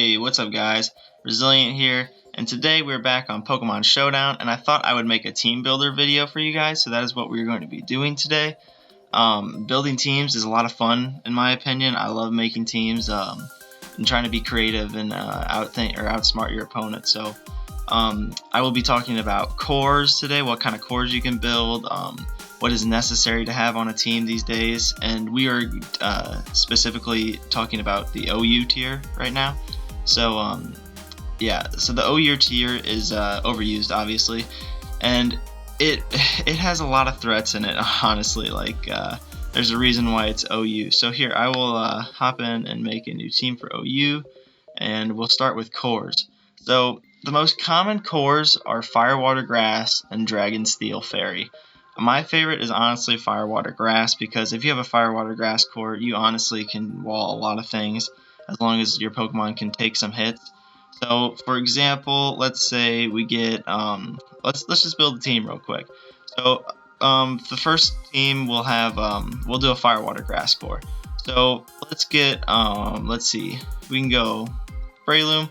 Hey, what's up guys? Resilient here, and today we're back on Pokemon Showdown, and I thought I would make a team builder video for you guys, so that is what we're going to be doing today. Building teams is a lot of fun, in my opinion. I love making teams and trying to be creative and outsmart your opponent. So I will be talking about cores today, what kind of cores you can build, what is necessary to have on a team these days, and we are specifically talking about the OU tier right now. So yeah, so the OU tier is overused, obviously, and it has a lot of threats in it, honestly. Like there's a reason why it's OU. So here I will hop in and make a new team for OU, and we'll start with cores. So the most common cores are Fire, Water, Grass, and Dragon, Steel, Fairy. My favorite is honestly Fire, Water, Grass, because if you have a Fire, Water, Grass core, you honestly can wall a lot of things as long as your Pokemon can take some hits. So for example, let's say we get let's just build a team real quick. So the first team we'll have we'll do a Fire, Water, Grass core. So let's get let's see, we can go Breloom.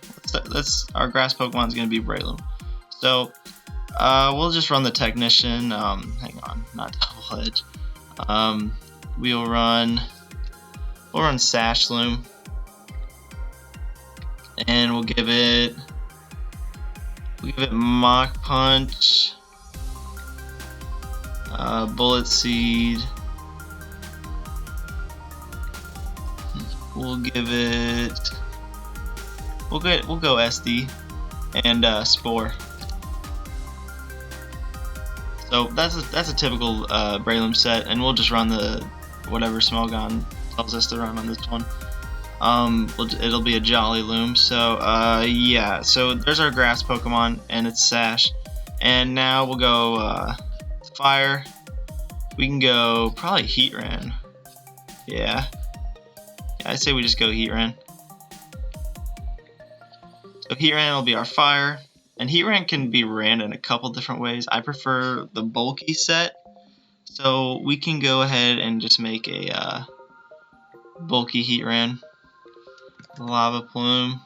Our grass Pokemon is going to be Breloom. So we'll just run the Technician. Hang on, not Double Edge. We'll run Sashloom, and we'll give it Mach Punch, Bullet Seed. We'll go SD and Spore. So that's a typical Breloom set, and we'll just run the whatever Smelgon tells us to run on this one. It'll be a Jolly Loom. So yeah, so there's our grass Pokemon, and it's Sash. And now we'll go Fire. We can go probably Heatran. Yeah, I say we just go Heatran. So Heatran will be our Fire. And Heatran can be ran in a couple different ways. I prefer the bulky set, so we can go ahead and just make a bulky Heatran. Lava Plume.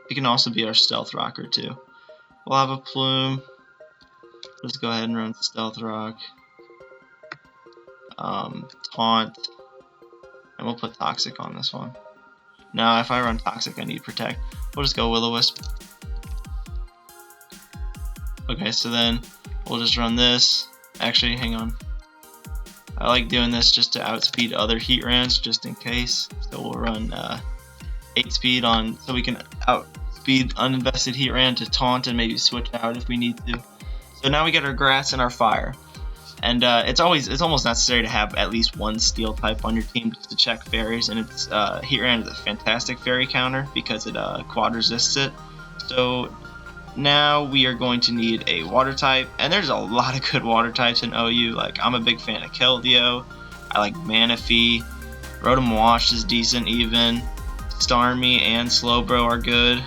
It can also be our Stealth Rocker too. Lava Plume. Let's go ahead and run Stealth Rock. Taunt. And we'll put Toxic on this one. Now if I run Toxic, I need Protect. We'll just go Will-O-Wisp. Okay, so then we'll just run this. Actually, hang on. I like doing this just to outspeed other Heatrans, just in case. So we'll run 8 speed on, so we can outspeed uninvested Heatran to taunt and maybe switch out if we need to. So now we get our grass and our fire, and it's almost necessary to have at least one steel type on your team just to check fairies. And it's Heatran is a fantastic fairy counter because it quad resists it. So now we are going to need a water type, and there's a lot of good water types in OU. Like, I'm a big fan of Keldeo. I like Manaphy. Rotom Wash is decent even. Starmie and Slowbro are good.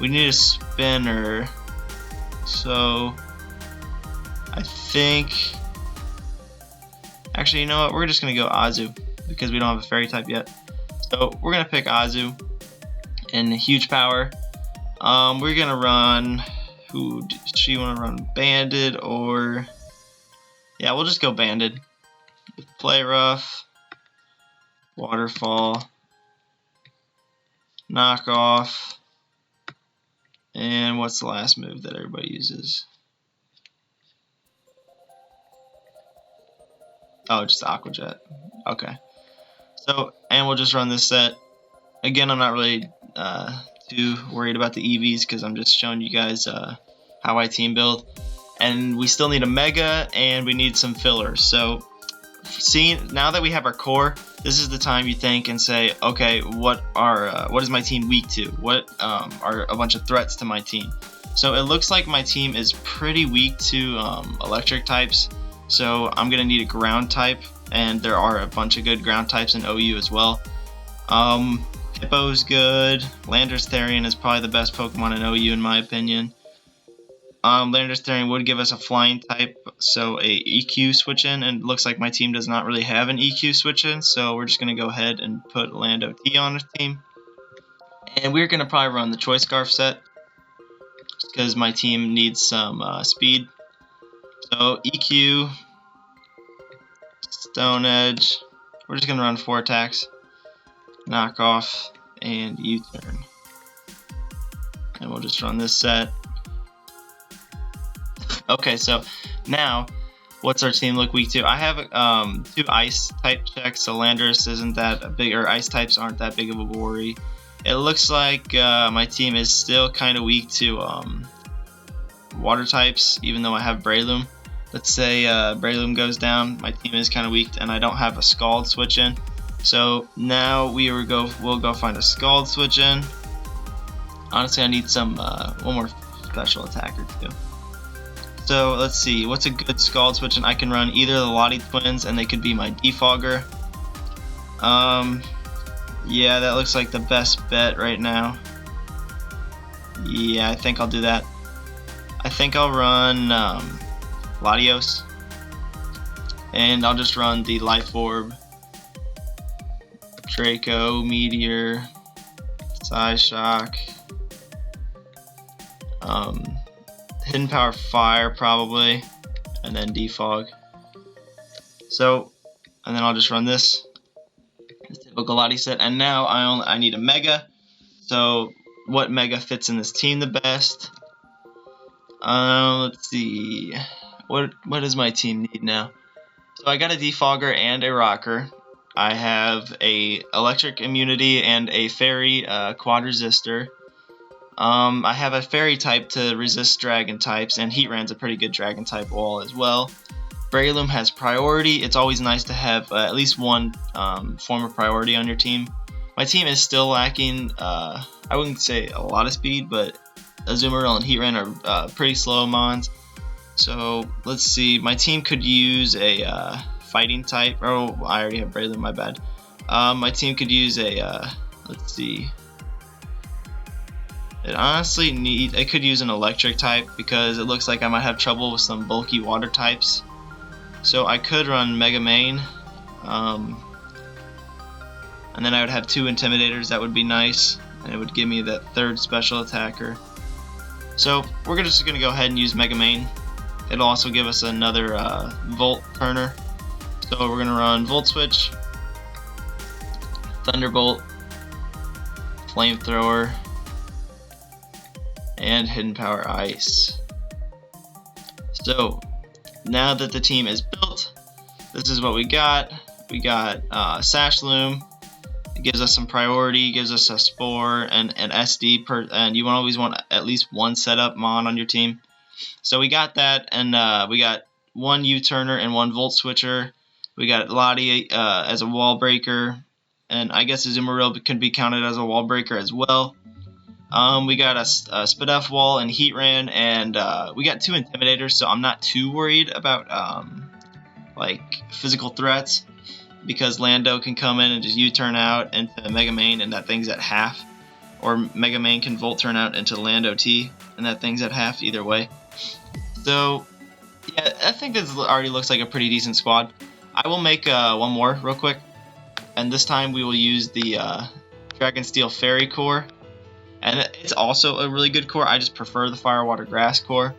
We need a spinner. So I think, actually, you know what? We're just gonna go Azu because we don't have a fairy type yet. So we're gonna pick Azu and huge power. We're gonna run. Who does she want to run? Banded, or yeah, we'll just go Banded. Play Rough, Waterfall, Knock Off, and what's the last move that everybody uses? Oh, just Aqua Jet. Okay. So, and we'll just run this set. Again, I'm not really too worried about the EVs because I'm just showing you guys how I team build. And we still need a Mega, and we need some fillers. So now that we have our core, this is the time you think and say, okay, what is my team weak to? What are a bunch of threats to my team? So it looks like my team is pretty weak to electric types. So I'm gonna need a ground type, and there are a bunch of good ground types in OU as well. Hippo's good. Landorus Therian is probably the best Pokemon in OU in my opinion. Landorus Therian would give us a flying type, so a EQ switch in, and it looks like my team does not really have an EQ switch in, so we're just going to go ahead and put Lando T on the team. And we're gonna probably run the Choice Scarf set because my team needs some speed. So EQ, Stone Edge. We're just gonna run 4 attacks, Knock Off, and U-turn. And we'll just run this set. Okay, so now what's our team look weak to? I have 2 ice type checks, so Landorus isn't that big, or ice types aren't that big of a worry. It looks like my team is still kind of weak to water types, even though I have Breloom. Let's say Breloom goes down, my team is kind of weak, and I don't have a Scald switch in. So now we'll go find a Scald switch in. Honestly, I need some one more special attacker too. So let's see, what's a good Scald switch? And I can run either the Lottie Twins, and they could be my Defogger. Yeah, that looks like the best bet right now. Yeah, I think I'll do that. I think I'll run Latios, and I'll just run the Life Orb, Draco, Meteor, Psyshock, Hidden Power Fire probably, and then Defog. So, and then I'll just run this typical Lottie set. And now I need a Mega. So, what Mega fits in this team the best? Let's see. What does my team need now? So I got a Defogger and a Rocker. I have a Electric Immunity and a Fairy Quad Resistor. I have a Fairy type to resist Dragon types, and Heatran's a pretty good Dragon type wall as well. Breloom has priority. It's always nice to have at least one form of priority on your team. My team is still lacking, I wouldn't say a lot of speed, but Azumarill and Heatran are pretty slow mons. So let's see, my team could use a fighting type. Oh, I already have Breloom, my bad. My team could use a, let's see. It could use an electric type because it looks like I might have trouble with some bulky water types. So I could run Mega Mane, and then I would have 2 Intimidators. That would be nice, and it would give me that 3rd special attacker. So we're just gonna go ahead and use Mega Mane. It'll also give us another Volt Turner. So we're gonna run Volt Switch, Thunderbolt, Flamethrower, and Hidden Power Ice. So now that the team is built, this is what we got. We got Sashloom. It gives us some priority, gives us a Spore and an SD and you always want at least 1 setup mon on your team. So we got that, and we got 1 U-turner and 1 Volt Switcher. We got Lottie as a wall breaker, and I guess Azumarill can be counted as a wall breaker as well. We got a Spadef wall and Heatran, and we got 2 Intimidators, so I'm not too worried about like physical threats, because Lando can come in and just U-turn out into Mega Mane, and that thing's at half, or Mega Mane can Volt turn out into Lando T, and that thing's at half either way. So yeah, I think this already looks like a pretty decent squad. I will make one more real quick, and this time we will use the Dragon Steel Fairy core. And it's also a really good core. I just prefer the Fire, Water, Grass core.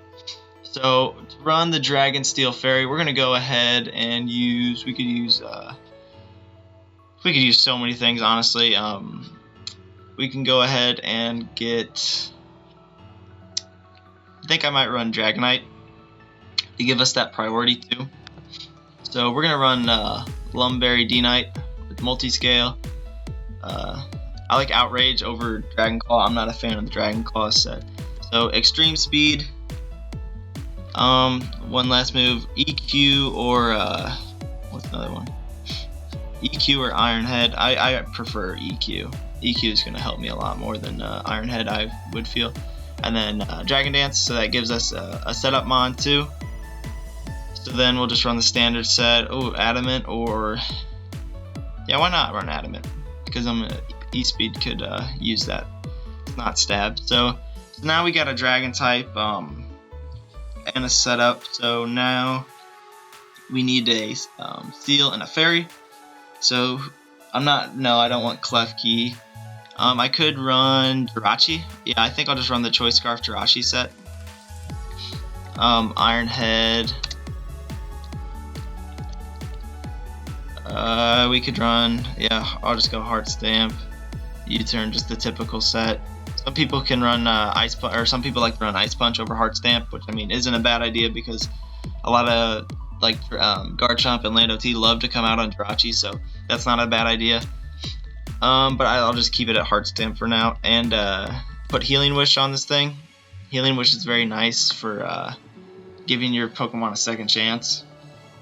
So to run the Dragon Steel Fairy, we're gonna go ahead and use. We could use so many things, honestly. We can go ahead and get. I think I might run Dragonite to give us that priority too. So we're gonna run Lumberry D-Knight with Multiscale. I like Outrage over Dragon Claw. I'm not a fan of the Dragon Claw set. So Extreme Speed. One last move, EQ or what's another one? EQ or Iron Head. I prefer EQ. EQ is going to help me a lot more than Iron Head, I would feel. And then Dragon Dance, so that gives us a setup mon too. So then we'll just run the standard set. Oh, Adamant, or yeah, why not run Adamant? Because E-Speed could use that. It's not Stab. So now we got a Dragon type and a setup. So now we need a Steel and a Fairy. So I don't want Klefki. I could run Jirachi. Yeah, I think I'll just run the Choice Scarf Jirachi set. Iron Head. We could run, yeah, I'll just go Heart Stamp, U-Turn, just the typical set. Some people can run Ice Punch, or some people like to run Ice Punch over Heart Stamp, which I mean isn't a bad idea because a lot of like Garchomp and Lando T love to come out on Jirachi, so that's not a bad idea. But I'll just keep it at Heart Stamp for now, and put Healing Wish on this thing. Healing Wish is very nice for giving your Pokemon a second chance.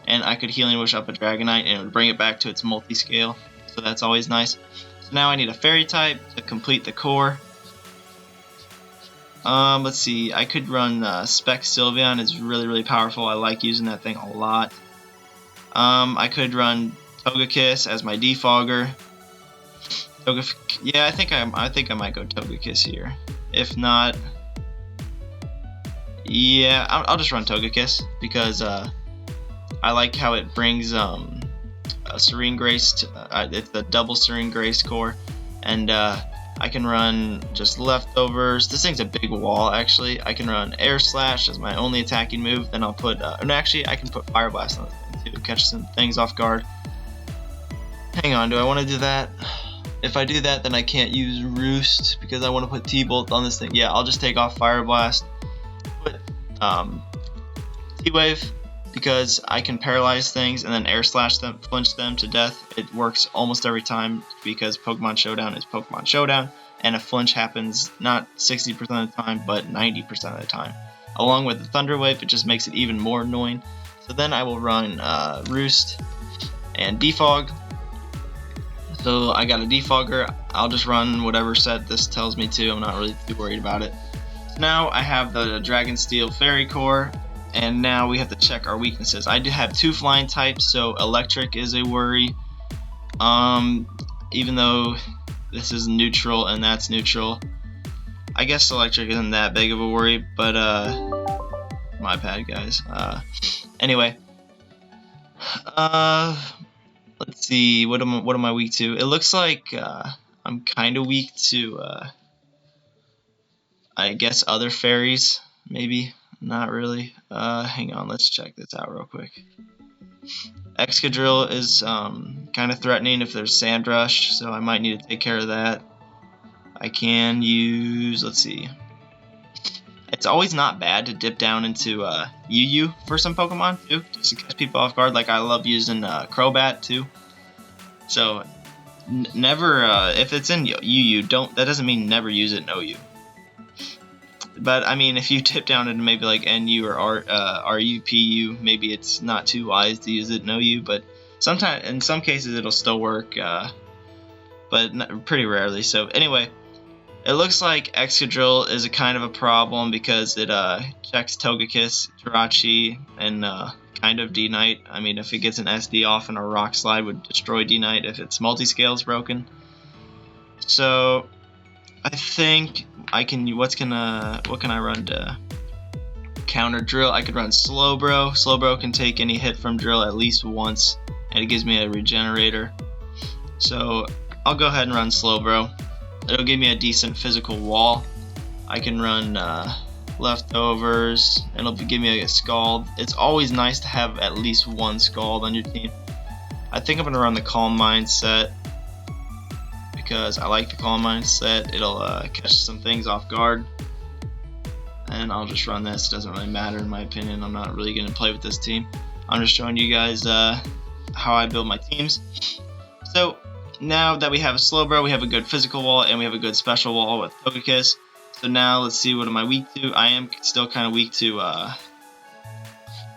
And I could Healing Wish up a Dragonite and it would bring it back to its multi-scale, so that's always nice. So now I need a Fairy type to complete the core. Let's see, I could run Spec Sylveon, is really powerful. I like using that thing a lot. I could run Togekiss as my defogger. Yeah, I think I might go Togekiss here. If not, yeah, I'll just run Togekiss because I like how it brings a Serene Grace to, it's the double Serene Grace core, and I can run just leftovers. This thing's a big wall actually. I can run Air Slash as my only attacking move, then I'll put, no, actually I can put Fire Blast on this thing too, catch some things off guard. Hang on, do I want to do that? If I do that, then I can't use Roost because I want to put T-Bolt on this thing. Yeah, I'll just take off Fire Blast, put T-Wave, because I can paralyze things and then Air Slash them, flinch them to death. It works almost every time because Pokemon Showdown is Pokemon Showdown, and a flinch happens not 60% of the time, but 90% of the time. Along with the Thunder Wave, it just makes it even more annoying. So then I will run Roost and Defog. So I got a Defogger. I'll just run whatever set this tells me to. I'm not really too worried about it. So now I have the Dragon Steel Fairy Core. And now we have to check our weaknesses. I do have 2 flying types, so electric is a worry. Even though this is neutral and that's neutral, I guess electric isn't that big of a worry. But my bad, guys. Anyway, let's see. What am I weak to? It looks like I'm kind of weak to, I guess, other fairies, maybe. Not really. Hang on, let's check this out real quick. Excadrill is kind of threatening if there's Sand Rush, so I might need to take care of that. I can use, let's see. It's always not bad to dip down into UU for some Pokemon too, just to catch people off guard. Like I love using Crobat too. So never, if it's in UU, that doesn't mean never use it in OU. But I mean, if you tip down into maybe like NU or RU, PU, maybe it's not too wise to use it in OU. But sometimes, in some cases, it'll still work, but pretty rarely. So anyway, it looks like Excadrill is a kind of a problem because it checks Togekiss, Jirachi, and kind of D-Knight. I mean, if it gets an SD off and a Rock Slide would destroy D-Knight if its multi-scale is broken. So I think I can. What can I run to counter Drill? I could run Slowbro. Slowbro can take any hit from Drill at least once, and it gives me a regenerator. So I'll go ahead and run Slowbro. It'll give me a decent physical wall. I can run leftovers, and it'll give me a Scald. It's always nice to have at least one Scald on your team. I think I'm gonna run the Calm Mind set, because I like the Calm Mind set. It'll catch some things off guard, and I'll just run this. It doesn't really matter in my opinion. I'm not really going to play with this team. I'm just showing you guys how I build my teams. So now that we have a Slowbro, we have a good physical wall, and we have a good special wall with Togekiss. So now let's see, what am I weak to? I am still kind of weak to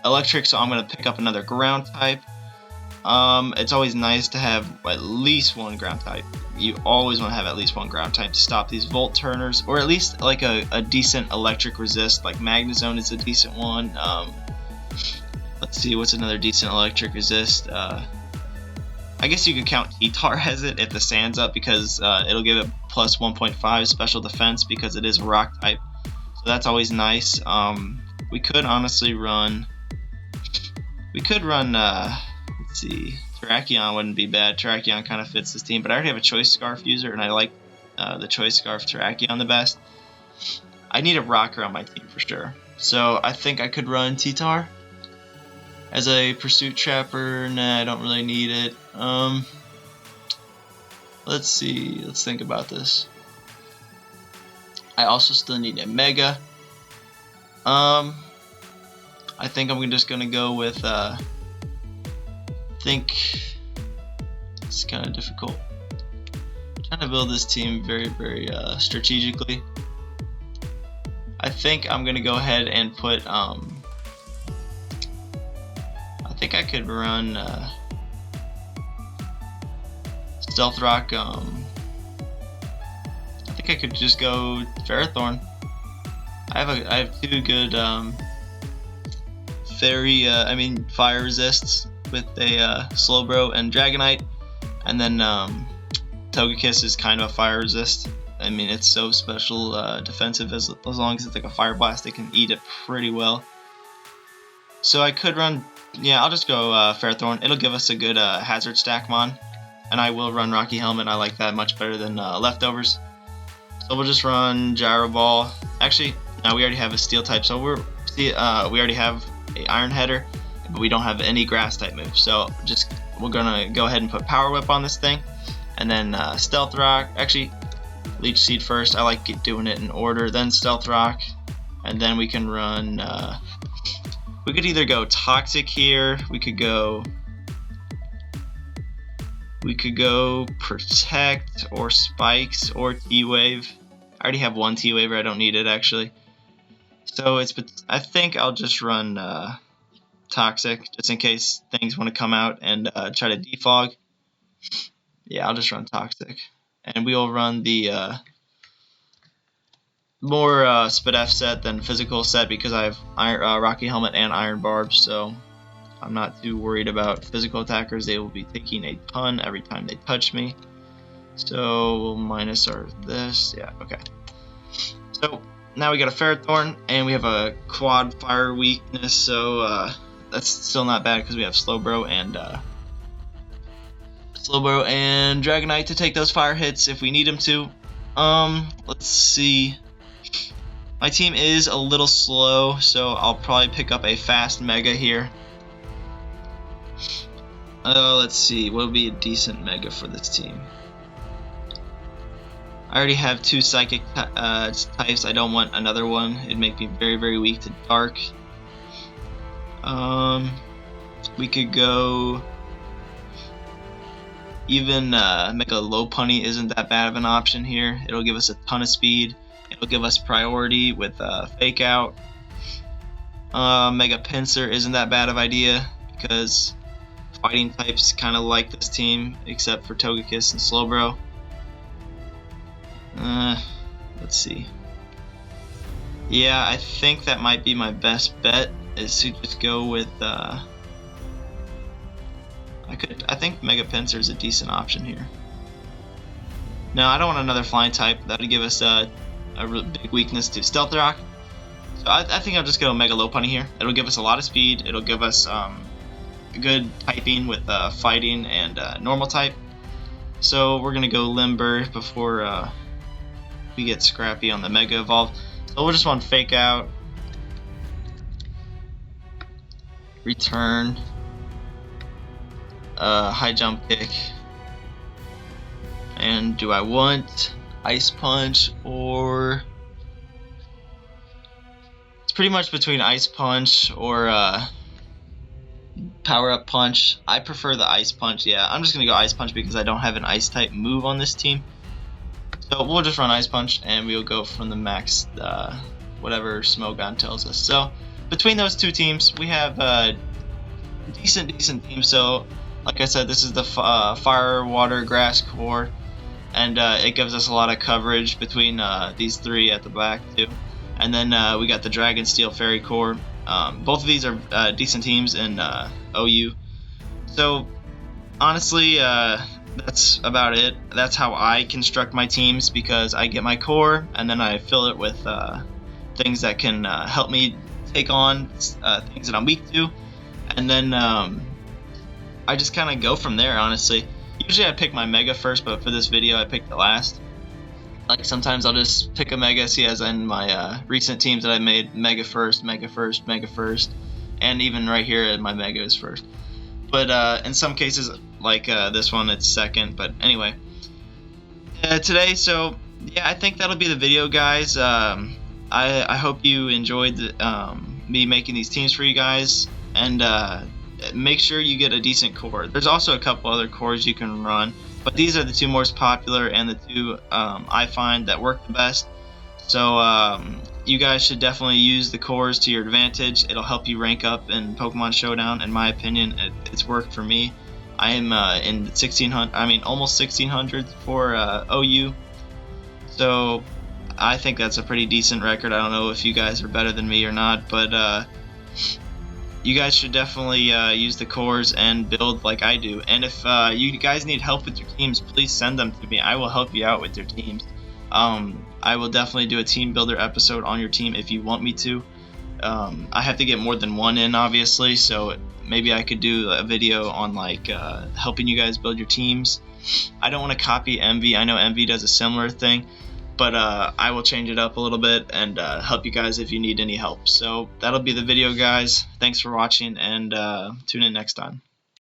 electric, so I'm going to pick up another ground type. It's always nice to have at least one ground type. You always want to have at least one ground type to stop these Volt Turners, or at least like a decent electric resist, like Magnezone is a decent one. Let's see, what's another decent electric resist? I guess you could count T-Tar as it if the sand's up, because it'll give it plus 1.5 special defense because it is a rock type. So that's always nice. We could honestly run... let's see, Terrakion wouldn't be bad. Terrakion kind of fits this team, but I already have a Choice Scarf user, and I like the Choice Scarf Terrakion the best. I need a rocker on my team for sure. So I think I could run T-Tar as a Pursuit Trapper. Nah, I don't really need it. Let's see. Let's think about this. I also still need a Mega. I think I'm just gonna go with. Think it's kind of difficult. I'm trying to build this team very, very strategically. I think I'm gonna go ahead and put. I think I could run Stealth Rock. I think I could just go Ferrothorn. I have two good fire resists with a Slowbro and Dragonite, and then Togekiss is kind of a fire resist. I mean, it's so special defensive as long as it's like a Fire Blast, it can eat it pretty well. So I could run, yeah, I'll just go Ferrothorn. It'll give us a good Hazard Stack mon, and I will run Rocky Helmet. I like that much better than Leftovers. So we'll just run Gyro Ball. Actually, no, we already have a Steel type, so we already have a Iron Header, but we don't have any Grass type moves. So we're gonna go ahead and put Power Whip on this thing, and then Stealth Rock. Actually, Leech Seed first. I like doing it in order. Then Stealth Rock, and then we can run. We could either go Toxic here. We could go Protect or Spikes or T-Wave. I already have one T-Waver. I don't need it actually. So I think I'll just run Toxic just in case things want to come out and try to defog. Yeah, I'll just run Toxic, and we will run the more Spadef set than physical set because I have Rocky Helmet and Iron Barb, so I'm not too worried about physical attackers. They will be taking a ton every time they touch me. So we'll minus this. Yeah, okay. So now we got a Ferrothorn, and we have a quad fire weakness, so that's still not bad because we have Slowbro and Dragonite to take those fire hits if we need them to. Let's see. My team is a little slow, so I'll probably pick up a fast Mega here. Let's see, what would be a decent Mega for this team? I already have two Psychic types. I don't want another one. It'd make me very, very weak to Dark. We could go even Mega Lopunny isn't that bad of an option here. It'll give us a ton of speed. It'll give us priority with Fake Out. Mega Pinsir isn't that bad of idea because fighting types kind of like this team except for Togekiss and Slowbro. Let's see. Yeah, I think that might be my best bet is to just go with I think Mega Pinsir is a decent option here. No, I don't want another flying type. That would give us a really big weakness to Stealth Rock. So I think I'll just go Mega Lopunny here. It'll give us a lot of speed. It'll give us a good typing with fighting and normal type. So we're gonna go Limber before we get scrappy on the Mega Evolve. So we'll just want Fake Out, Return, High Jump Kick, and do I want Ice Punch or it's pretty much between Ice Punch or Power Up Punch. I prefer the Ice Punch. Yeah, I'm just gonna go Ice Punch because I don't have an Ice type move on this team. So we'll just run Ice Punch and we'll go from the max whatever Smogon tells us. So between those two teams, we have a decent team. So like I said, this is the Fire, Water, Grass core, and it gives us a lot of coverage between these three at the back too. And then we got the Dragon Steel Fairy core. Both of these are decent teams in OU. So honestly, that's about it. That's how I construct my teams because I get my core and then I fill it with things that can help me take on things that I'm weak to, and then I just kind of go from there. Honestly, usually I pick my Mega first, but for this video I picked it last. Like sometimes I'll just pick a Mega, see as in my recent teams that I made, Mega first, Mega first, Mega first, and even right here my Mega is first. But in some cases, like this one, it's second. But anyway, today, so yeah, I think that'll be the video, guys. I hope you enjoyed me making these teams for you guys, and make sure you get a decent core. There's also a couple other cores you can run, but these are the two most popular and the two I find that work the best. So you guys should definitely use the cores to your advantage. It'll help you rank up in Pokemon Showdown. In my opinion, it's worked for me. I am in 1600. I mean, almost 1600 for OU. So I think that's a pretty decent record. I don't know if you guys are better than me or not, but you guys should definitely use the cores and build like I do. And if you guys need help with your teams, please send them to me. I will help you out with your teams. I will definitely do a team builder episode on your team if you want me to. I have to get more than one in, obviously, so maybe I could do a video on like helping you guys build your teams. I don't want to copy Envy. I know Envy does a similar thing, but I will change it up a little bit and help you guys if you need any help. So that'll be the video, guys. Thanks for watching, and tune in next time.